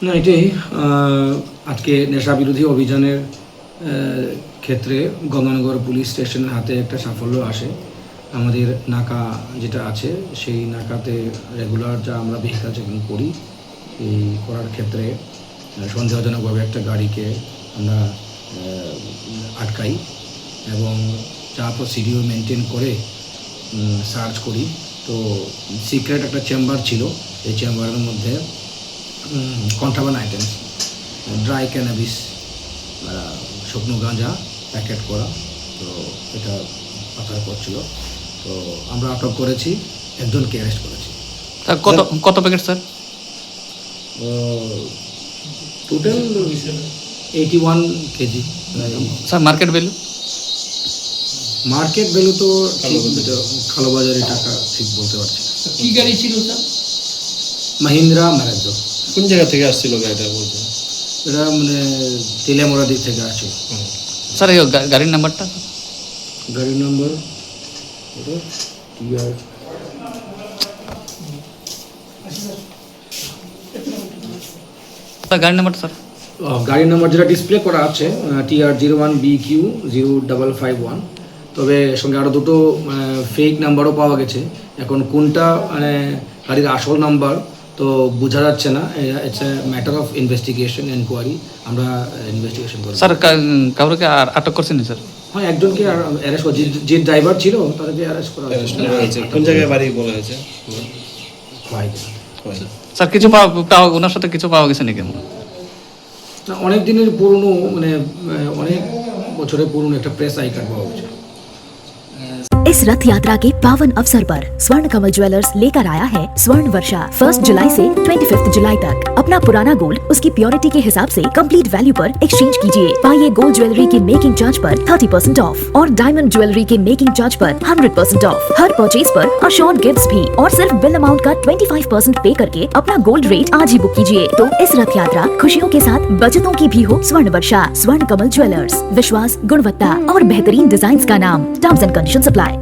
না, এটাই আজকে নেশা বিরোধী অভিযানের ক্ষেত্রে গঙ্গানগর পুলিশ স্টেশনের হাতে একটা সাফল্য আসে। আমাদের নাকা যেটা আছে সেই নাকাতে রেগুলার যা আমরা ভেহিকল চেকিং করি, এই করার ক্ষেত্রে সন্দেহজনকভাবে একটা গাড়িকে আমরা আটকাই এবং যা প্রসিডিওর মেনটেন করে সার্চ করি। তো সিক্রেট একটা চেম্বার ছিল, এই চেম্বারের মধ্যে কন্ট্রাব্যান্ড আইটেমস, ড্রাই ক্যানাবিস, শুকনো গাঁজা প্যাকেট করা, তো এটা পাচার করছিল। তো আমরা আটক করেছি, একজনকে অ্যারেস্ট করেছি। কত কত packet sir? Total 81 KG. Sir market value? Market value তো কালোবাজারি টাকা ঠিক বলতে পারছি না। কি গাড়ি ছিল স্যার? মাহিন্দ্রা ম্যারেজো। কোন জায়গা থেকে আসছিল গাড়িটা বলতে? এটা মানে তেলিয়ামোড়া দিক থেকে আসছিল। স্যার এই গাড়ির নাম্বারটা? গাড়ির নম্বর এটা TR স্যার গাড়ির নাম্বারটা স্যার? গাড়ির নম্বর যেটা ডিসপ্লে করা আছে TR01BQ0551। তবে সঙ্গে আরও দুটো ফেক নাম্বারও পাওয়া গেছে। এখন কোনটা মানে গাড়ির আসল নাম্বার তো বোঝা যাচ্ছে না। It's a matter of investigation, enquiry. আমরা ইনভেস্টিগেশন করি। স্যার কাউকে আর আটক করছেন স্যার? হ্যাঁ, একজনকে অ্যারেস্ট করা, যে ড্রাইভার ছিল তাদেরকে অ্যারেস্ট করা হয়েছে। কোন জায়গায় বাড়ি বলা হয়েছে? স্যার কিছু পাওয়া ওনার সাথে কিছু পাওয়া গেছে নাকি? অনেক দিনের পুরনো, মানে অনেক বছরের পুরনো একটা প্রেস আই কার্ড পাওয়া গেছে। इस रथ यात्रा के पावन अवसर पर स्वर्ण कमल ज्वेलर्स लेकर आया है स्वर्ण वर्षा। 1 जुलाई से 25 जुलाई तक अपना पुराना गोल्ड उसकी प्योरिटी के हिसाब से कंप्लीट वैल्यू पर एक्सचेंज कीजिए। पाइए गोल्ड ज्वेलरी के मेकिंग चार्ज पर 30% ऑफ और डायमंड ज्वेलरी के मेकिंग चार्ज पर 100% ऑफ। हर परचेज पर अशोर्ड गिफ्ट्स भी और सिर्फ बिल अमाउंट का 25% पे करके अपना गोल्ड रेट आज ही बुक कीजिए। तो इस रथ यात्रा खुशियों के साथ बचतों की भी हो। स्वर्ण वर्षा, स्वर्ण कमल ज्वेलर्स, विश्वास, गुणवत्ता और बेहतरीन डिजाइन का नाम। Terms and conditions apply.